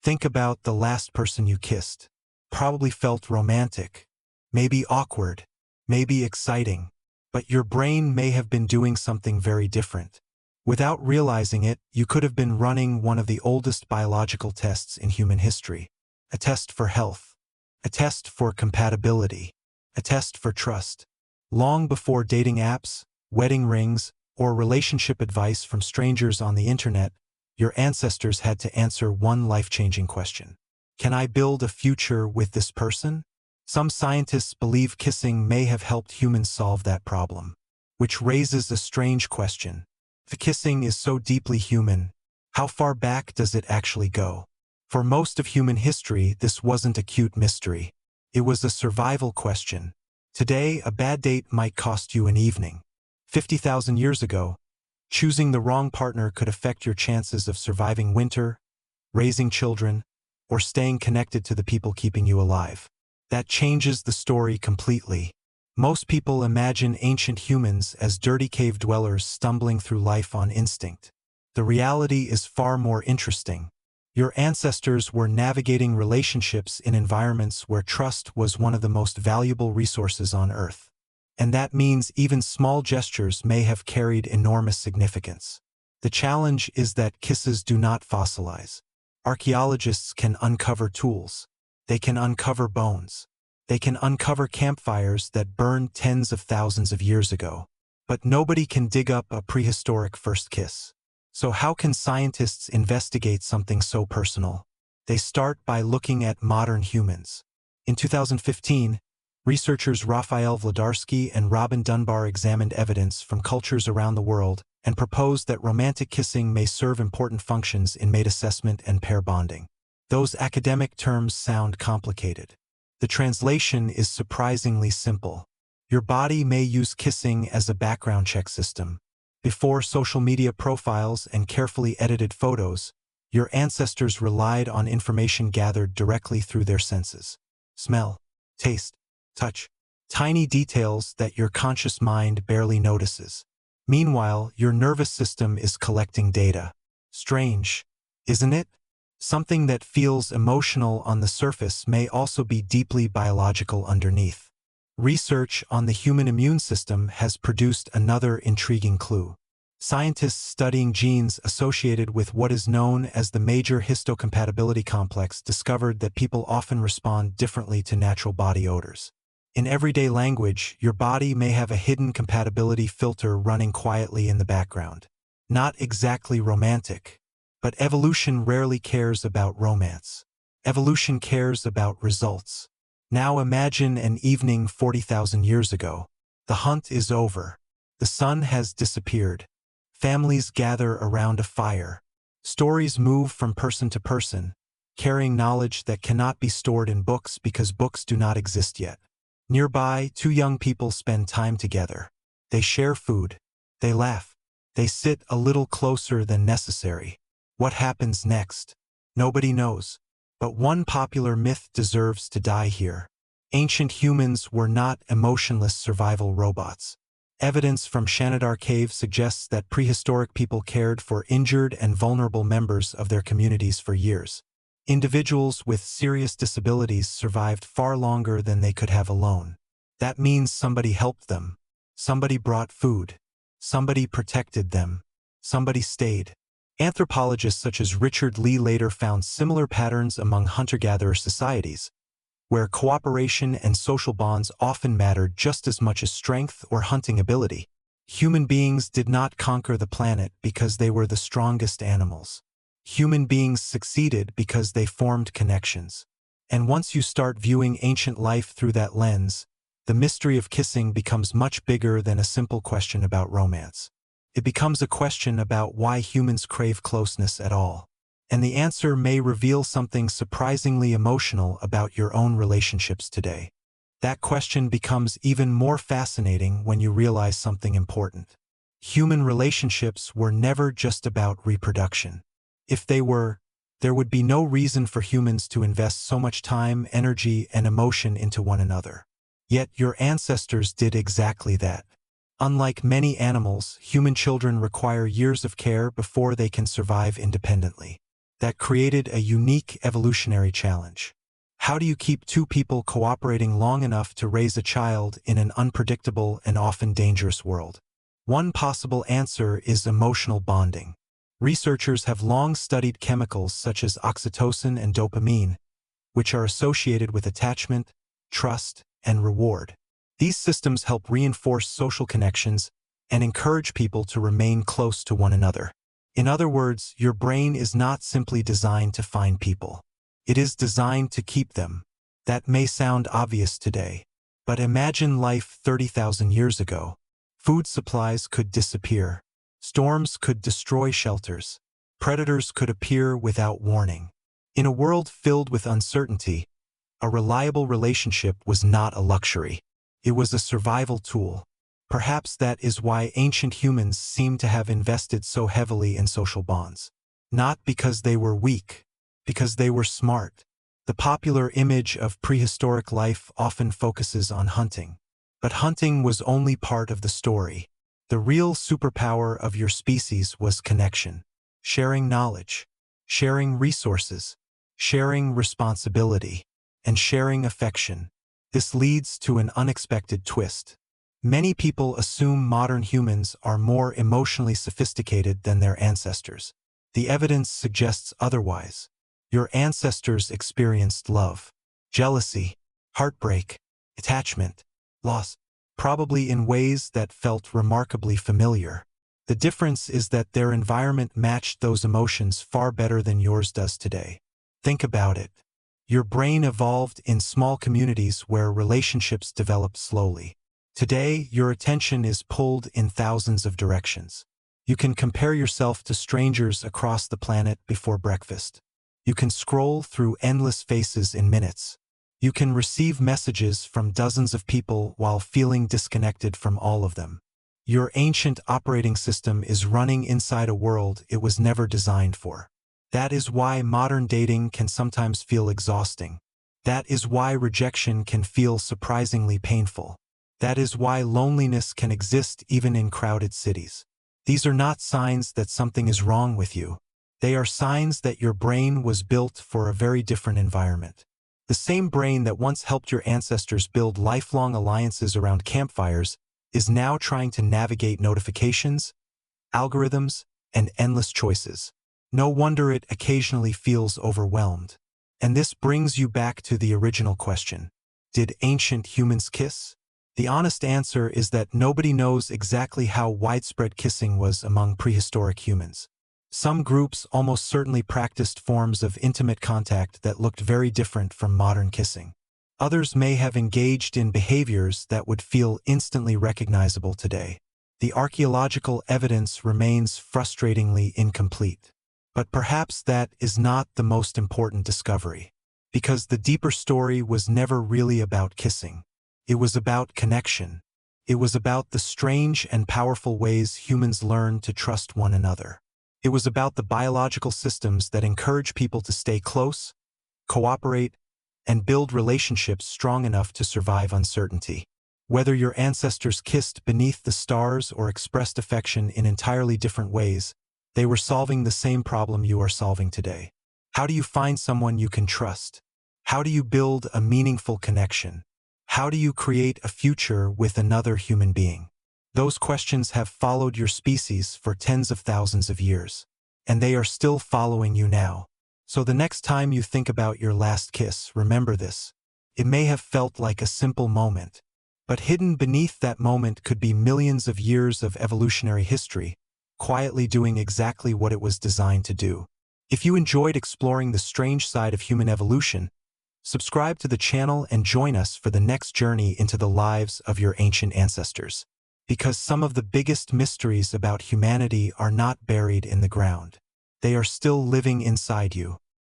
Think about the last person you kissed. Probably felt romantic, maybe awkward, maybe exciting, but your brain may have been doing something very different. Without realizing it, you could have been running one of the oldest biological tests in human history. A test for health, a test for compatibility, a test for trust. Long before dating apps, wedding rings, or relationship advice from strangers on the internet, your ancestors had to answer one life-changing question. Can I build a future with this person? Some scientists believe kissing may have helped humans solve that problem, which raises a strange question. If kissing is so deeply human, how far back does it actually go? For most of human history, this wasn't a cute mystery. It was a survival question. Today, a bad date might cost you an evening. 50,000 years ago, choosing the wrong partner could affect your chances of surviving winter, raising children, or staying connected to the people keeping you alive. That changes the story completely. Most people imagine ancient humans as dirty cave dwellers stumbling through life on instinct. The reality is far more interesting. Your ancestors were navigating relationships in environments where trust was one of the most valuable resources on Earth. And that means even small gestures may have carried enormous significance. The challenge is that kisses do not fossilize. Archaeologists can uncover tools. They can uncover bones. They can uncover campfires that burned tens of thousands of years ago. But nobody can dig up a prehistoric first kiss. So how can scientists investigate something so personal? They start by looking at modern humans. In 2015, researchers Raphael Wlodarski and Robin Dunbar examined evidence from cultures around the world and proposed that romantic kissing may serve important functions in mate assessment and pair bonding. Those academic terms sound complicated. The translation is surprisingly simple. Your body may use kissing as a background check system. Before social media profiles and carefully edited photos, your ancestors relied on information gathered directly through their senses. Smell, taste, touch. Tiny details that your conscious mind barely notices. Meanwhile, your nervous system is collecting data. Strange, isn't it? Something that feels emotional on the surface may also be deeply biological underneath. Research on the human immune system has produced another intriguing clue. Scientists studying genes associated with what is known as the major histocompatibility complex discovered that people often respond differently to natural body odors. In everyday language, your body may have a hidden compatibility filter running quietly in the background. Not exactly romantic, but evolution rarely cares about romance. Evolution cares about results. Now imagine an evening 40,000 years ago. The hunt is over. The sun has disappeared. Families gather around a fire. Stories move from person to person, carrying knowledge that cannot be stored in books because books do not exist yet. Nearby, two young people spend time together. They share food. They laugh. They sit a little closer than necessary. What happens next? Nobody knows. But one popular myth deserves to die here. Ancient humans were not emotionless survival robots. Evidence from Shanidar Cave suggests that prehistoric people cared for injured and vulnerable members of their communities for years. Individuals with serious disabilities survived far longer than they could have alone. That means somebody helped them. Somebody brought food. Somebody protected them. Somebody stayed. Anthropologists such as Richard Lee later found similar patterns among hunter-gatherer societies, where cooperation and social bonds often mattered just as much as strength or hunting ability. Human beings did not conquer the planet because they were the strongest animals. Human beings succeeded because they formed connections. And once you start viewing ancient life through that lens, the mystery of kissing becomes much bigger than a simple question about romance. It becomes a question about why humans crave closeness at all. And the answer may reveal something surprisingly emotional about your own relationships today. That question becomes even more fascinating when you realize something important. Human relationships were never just about reproduction. If they were, there would be no reason for humans to invest so much time, energy, and emotion into one another. Yet your ancestors did exactly that. Unlike many animals, human children require years of care before they can survive independently. that created a unique evolutionary challenge. How do you keep two people cooperating long enough to raise a child in an unpredictable and often dangerous world? One possible answer is emotional bonding. Researchers have long studied chemicals such as oxytocin and dopamine, which are associated with attachment, trust, and reward. These systems help reinforce social connections and encourage people to remain close to one another. In other words, your brain is not simply designed to find people. It is designed to keep them. That may sound obvious today, but imagine life 30,000 years ago. Food supplies could disappear. Storms could destroy shelters. Predators could appear without warning. In a world filled with uncertainty, a reliable relationship was not a luxury. It was a survival tool. Perhaps that is why ancient humans seem to have invested so heavily in social bonds. Not because they were weak, because they were smart. The popular image of prehistoric life often focuses on hunting. But hunting was only part of the story. The real superpower of your species was connection. Sharing knowledge, sharing resources, sharing responsibility, and sharing affection. This leads to an unexpected twist. Many people assume modern humans are more emotionally sophisticated than their ancestors. The evidence suggests otherwise. Your ancestors experienced love, jealousy, heartbreak, attachment, loss, probably in ways that felt remarkably familiar. The difference is that their environment matched those emotions far better than yours does today. Think about it. Your brain evolved in small communities where relationships developed slowly. Today, your attention is pulled in thousands of directions. You can compare yourself to strangers across the planet before breakfast. You can scroll through endless faces in minutes. You can receive messages from dozens of people while feeling disconnected from all of them. Your ancient operating system is running inside a world it was never designed for. That is why modern dating can sometimes feel exhausting. That is why rejection can feel surprisingly painful. That is why loneliness can exist even in crowded cities. These are not signs that something is wrong with you. They are signs that your brain was built for a very different environment. The same brain that once helped your ancestors build lifelong alliances around campfires is now trying to navigate notifications, algorithms, and endless choices. No wonder it occasionally feels overwhelmed. And this brings you back to the original question. Did ancient humans kiss? The honest answer is that nobody knows exactly how widespread kissing was among prehistoric humans. Some groups almost certainly practiced forms of intimate contact that looked very different from modern kissing. Others may have engaged in behaviors that would feel instantly recognizable today. The archaeological evidence remains frustratingly incomplete. But perhaps that is not the most important discovery. Because the deeper story was never really about kissing. It was about connection. It was about the strange and powerful ways humans learn to trust one another. It was about the biological systems that encourage people to stay close, cooperate, and build relationships strong enough to survive uncertainty. Whether your ancestors kissed beneath the stars or expressed affection in entirely different ways, they were solving the same problem you are solving today. How do you find someone you can trust? How do you build a meaningful connection? How do you create a future with another human being? Those questions have followed your species for tens of thousands of years, and they are still following you now. So the next time you think about your last kiss, remember this. It may have felt like a simple moment, but hidden beneath that moment could be millions of years of evolutionary history, quietly doing exactly what it was designed to do. If you enjoyed exploring the strange side of human evolution, subscribe to the channel and join us for the next journey into the lives of your ancient ancestors. Because some of the biggest mysteries about humanity are not buried in the ground. They are still living inside you.